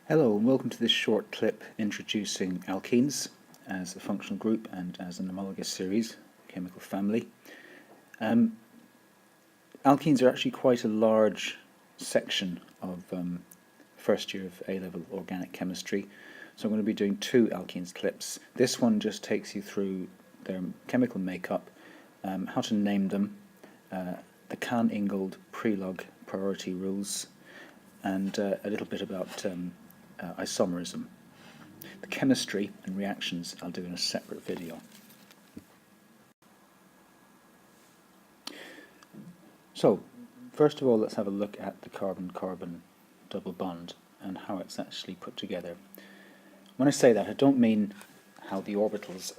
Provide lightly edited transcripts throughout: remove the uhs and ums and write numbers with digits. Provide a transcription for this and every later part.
Hello and welcome to this short clip introducing alkenes as a functional group and as an homologous series, chemical family. Alkenes are actually quite a large section of first year of A-level organic chemistry, so I'm going to be doing two alkenes clips. This one just takes you through their chemical makeup, how to name them, the Cahn-Ingold-Prelog priority rules, and a little bit about isomerism. The chemistry and reactions I'll do in a separate video. So, first of all, let's have a look at the carbon-carbon double bond and how it's actually put together. When I say that, I don't mean how the orbitals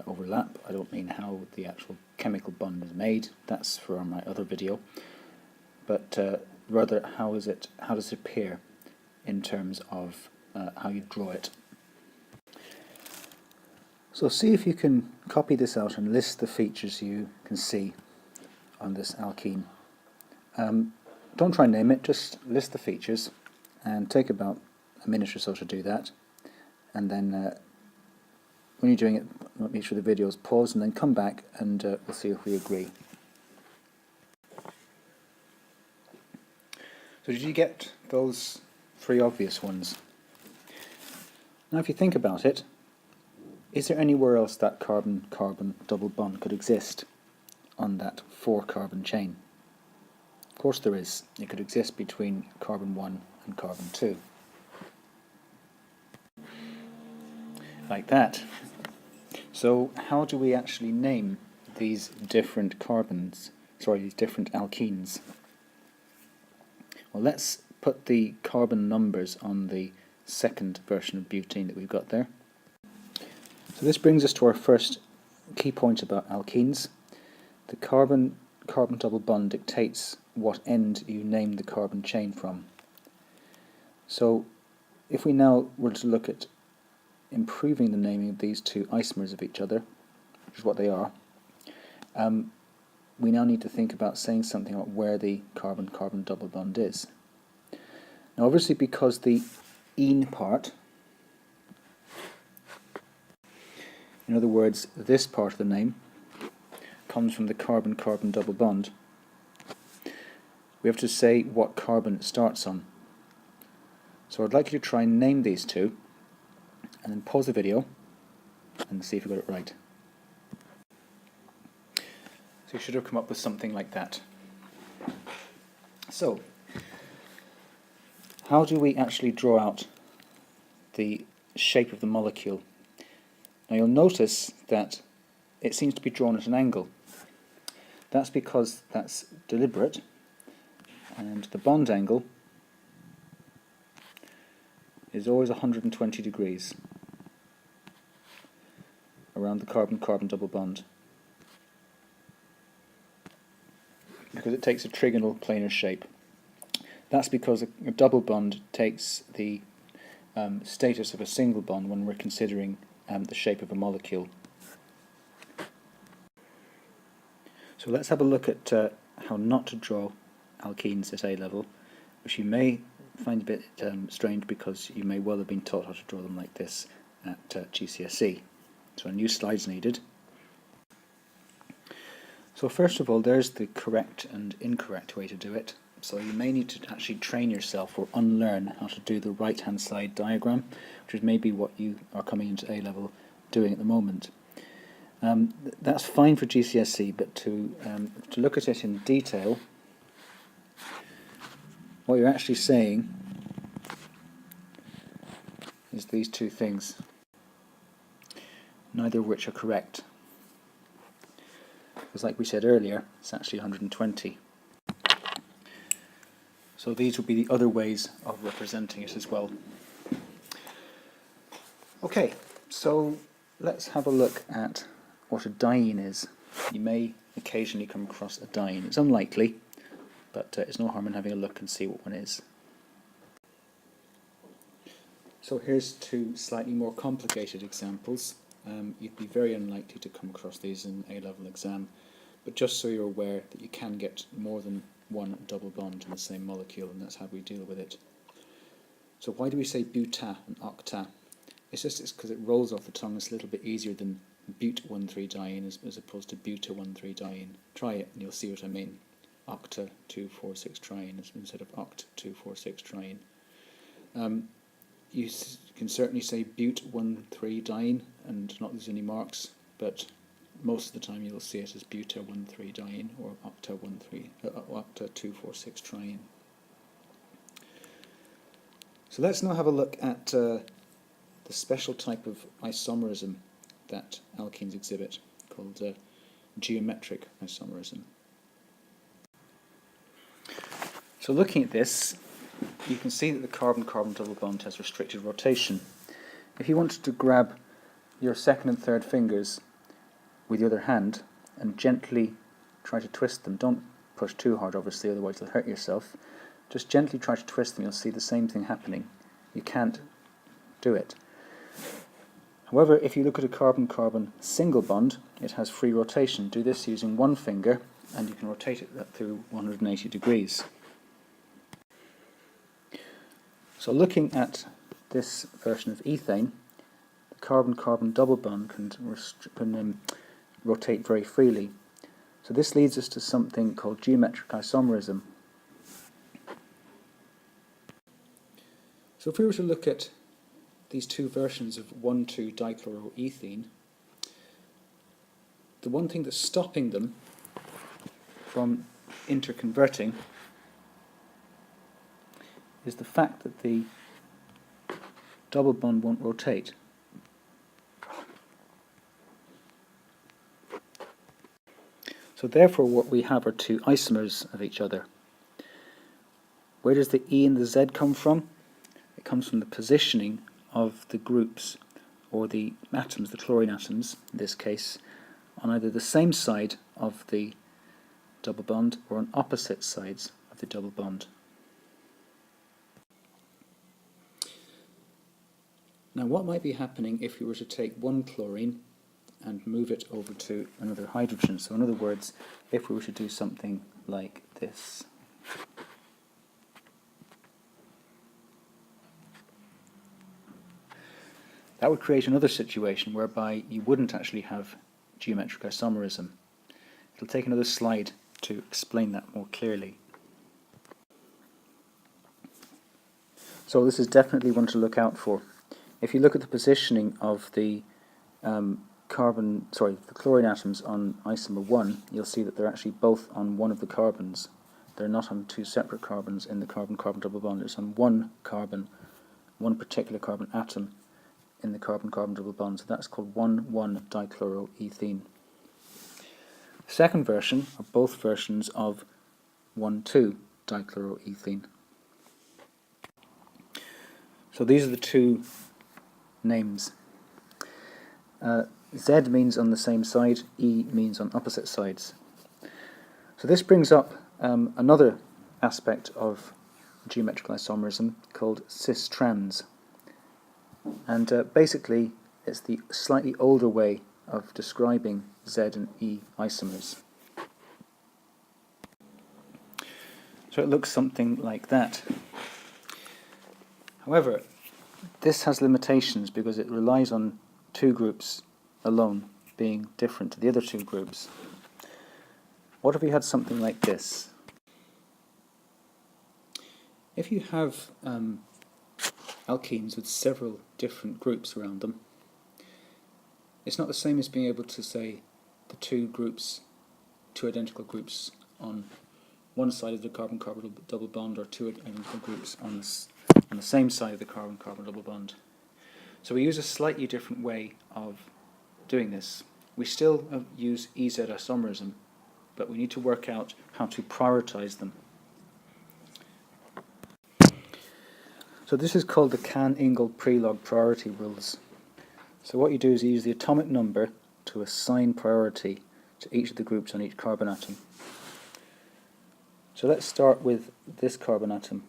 overlap. I don't mean how the actual chemical bond is made. That's for my other video. But rather, how does it appear in terms of how you draw it. So see if you can copy this out and list the features you can see on this alkene. Don't try and name it, just list the features and take about a minute or so to do that, and then when you're doing it, make sure the video is paused and then come back and we'll see if we agree. So did you get those three obvious ones? Now if you think about it, is there anywhere else that carbon-carbon double bond could exist on that 4-carbon chain? Of course there is. It could exist between carbon 1 and carbon 2. Like that. So how do we actually name these different these different alkenes? Well, let's put the carbon numbers on the second version of butene that we've got there. So this brings us to our first key point about alkenes. The carbon-carbon double bond dictates what end you name the carbon chain from. So if we now were to look at improving the naming of these two isomers of each other, which is what they are, we now need to think about saying something about where the carbon-carbon double bond is. Now obviously, because the ene part, in other words this part of the name, comes from the carbon-carbon double bond, we have to say what carbon it starts on. So I'd like you to try and name these two and then pause the video and see if you got it right. So you should have come up with something like that. So how do we actually draw out the shape of the molecule? Now you'll notice that it seems to be drawn at an angle. That's because that's deliberate, and the bond angle is always 120 degrees around the carbon-carbon double bond, because it takes a trigonal planar shape. That's because a double bond takes the status of a single bond when we're considering the shape of a molecule. So let's have a look at how not to draw alkenes at A level, which you may find a bit strange because you may well have been taught how to draw them like this at GCSE. So a new slide's needed. So first of all, there's the correct and incorrect way to do it. So you may need to actually train yourself or unlearn how to do the right-hand side diagram, which is maybe what you are coming into A-level doing at the moment. That's fine for GCSE, but to look at it in detail, what you're actually saying is these two things, neither of which are correct. Because like we said earlier, it's actually 120. So these would be the other ways of representing it as well. Okay, so let's have a look at what a diene is. You may occasionally come across a diene. It's unlikely, but it's no harm in having a look and see what one is. So here's two slightly more complicated examples. You'd be very unlikely to come across these in A-level exam, but just so you're aware that you can get more than one double bond in the same molecule, and that's how we deal with it. So why do we say buta and octa? It's because it rolls off the tongue. It's a little bit easier than but-1,3-diene as opposed to buta-1,3-diene. Try it and you'll see what I mean. Octa 2,4,6-triene instead of oct 2,4,6-triene. You can certainly say but-1,3-diene and not lose any marks, but most of the time you'll see it as buta-1,3-diene or octa 2,4,6-triene. So let's now have a look at the special type of isomerism that alkenes exhibit, called geometric isomerism. So looking at this, you can see that the carbon-carbon double bond has restricted rotation. If you wanted to grab your second and third fingers with the other hand and gently try to twist them, don't push too hard obviously, otherwise you'll hurt yourself. Just gently try to twist them, you'll see the same thing happening. You can't do it. However, if you look at a carbon-carbon single bond, it has free rotation. Do this using one finger and you can rotate it through 180 degrees. So looking at this version of ethane, the carbon-carbon double bond can rotate very freely. So this leads us to something called geometric isomerism. So if we were to look at these two versions of 1,2-dichloroethene, the one thing that's stopping them from interconverting is the fact that the double bond won't rotate. So therefore what we have are two isomers of each other. Where does the E and the Z come from? It comes from the positioning of the groups, or the atoms, the chlorine atoms in this case, on either the same side of the double bond or on opposite sides of the double bond. Now what might be happening if we were to take one chlorine and move it over to another hydrogen? So in other words, if we were to do something like this. That would create another situation whereby you wouldn't actually have geometric isomerism. It'll take another slide to explain that more clearly. So this is definitely one to look out for. If you look at the positioning of the the chlorine atoms on isomer 1, you'll see that they're actually both on one of the carbons. They're not on two separate carbons in the carbon-carbon double bond. It's on one carbon, one particular carbon atom in the carbon-carbon double bond. So that's called 1,1-dichloroethene. The second version are both versions of 1,2-dichloroethene. So these are the two names. Z means on the same side, E means on opposite sides. So this brings up another aspect of geometrical isomerism called cis-trans. And basically it's the slightly older way of describing Z and E isomers. So it looks something like that. However, this has limitations because it relies on two groups alone being different to the other two groups. What if we had something like this? If you have alkenes with several different groups around them, it's not the same as being able to say the two identical groups on one side of the carbon-carbon double bond, or two identical groups on the same side of the carbon-carbon double bond. So we use a slightly different way of doing this. We still use EZ isomerism, but we need to work out how to prioritize them. So this is called the Cahn-Ingold-Prelog priority rules. So what you do is you use the atomic number to assign priority to each of the groups on each carbon atom. So let's start with this carbon atom.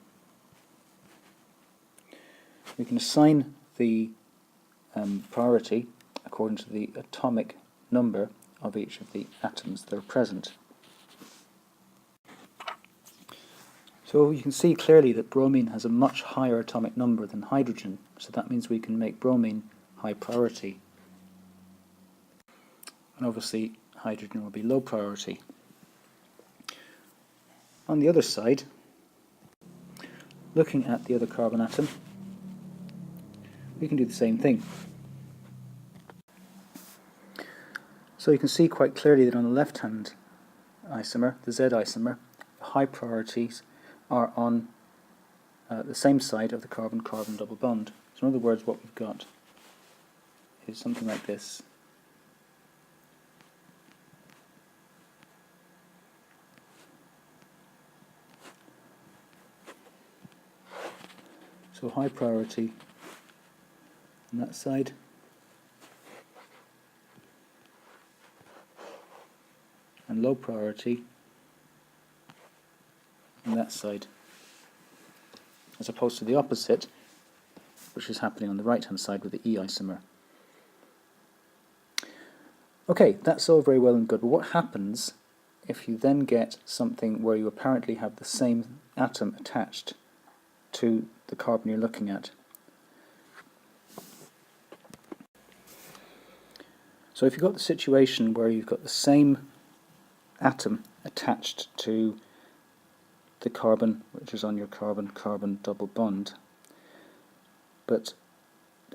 We can assign the priority according to the atomic number of each of the atoms that are present. So So you can see clearly that bromine has a much higher atomic number than hydrogen, so that means we can make bromine high priority. And obviously hydrogen will be low priority. On the other side, looking at the other carbon atom, we can do the same thing. So you can see quite clearly that on the left-hand isomer, the Z isomer, the high priorities are on the same side of the carbon-carbon double bond. So in other words, what we've got is something like this. So high priority on that side, and low priority on that side, as opposed to the opposite, which is happening on the right-hand side with the E isomer. Okay, that's all very well and good, but what happens if you then get something where you apparently have the same atom attached to the carbon you're looking at? So if you've got the situation where you've got the same atom attached to the carbon which is on your carbon-carbon double bond, but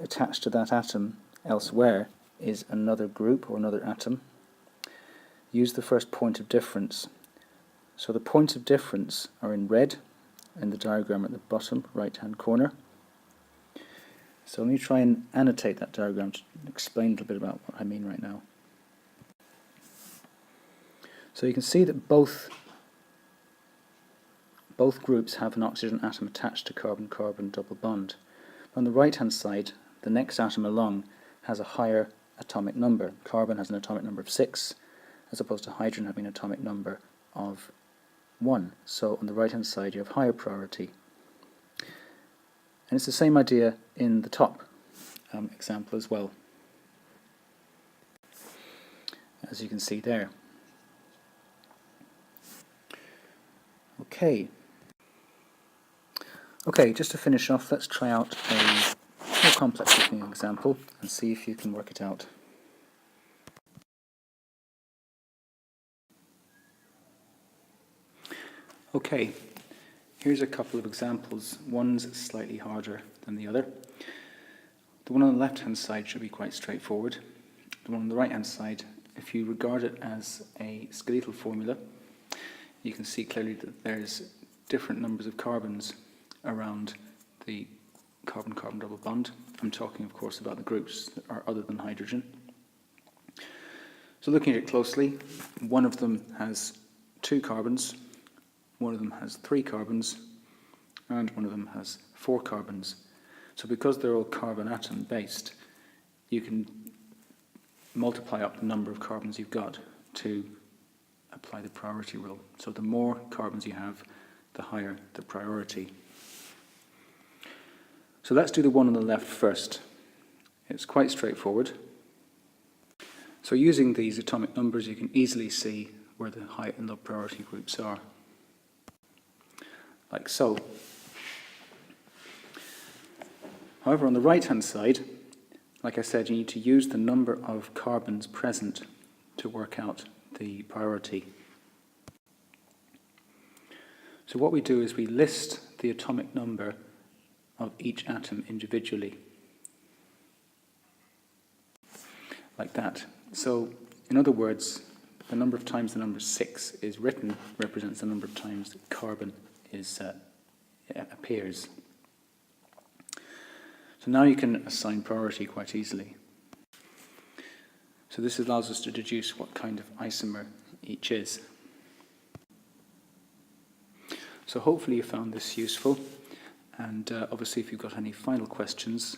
attached to that atom elsewhere is another group or another atom, use the first point of difference. So the points of difference are in red in the diagram at the bottom right-hand corner. So let me try and annotate that diagram to explain a little bit about what I mean right now. So you can see that both groups have an oxygen atom attached to carbon-carbon double bond. On the right-hand side, the next atom along has a higher atomic number. Carbon has an atomic number of 6, as opposed to hydrogen having an atomic number of 1. So on the right-hand side you have higher priority. And it's the same idea in the top example as well, as you can see there. Okay, just to finish off, let's try out a more complex looking example and see if you can work it out. Okay, here's a couple of examples. One's slightly harder than the other. The one on the left-hand side should be quite straightforward. The one on the right-hand side, if you regard it as a skeletal formula, you can see clearly that there's different numbers of carbons around the carbon-carbon double bond. I'm talking, of course, about the groups that are other than hydrogen. So looking at it closely, one of them has 2 carbons, one of them has 3 carbons, and one of them has 4 carbons. So because they're all carbon atom based, you can multiply up the number of carbons you've got to apply the priority rule. So the more carbons you have, the higher the priority. So let's do the one on the left first. It's quite straightforward. So using these atomic numbers, you can easily see where the high and low priority groups are. Like so. However, on the right-hand side, like I said, you need to use the number of carbons present to work out the priority. So what we do is we list the atomic number of each atom individually. Like that. So, in other words, the number of times the number 6 is written represents the number of times that carbon appears. So now you can assign priority quite easily. So this allows us to deduce what kind of isomer each is. So hopefully you found this useful, and obviously if you've got any final questions,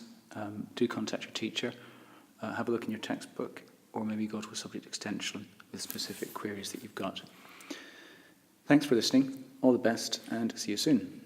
do contact your teacher, have a look in your textbook, or maybe go to a subject extension with specific queries that you've got. Thanks for listening, all the best, and see you soon.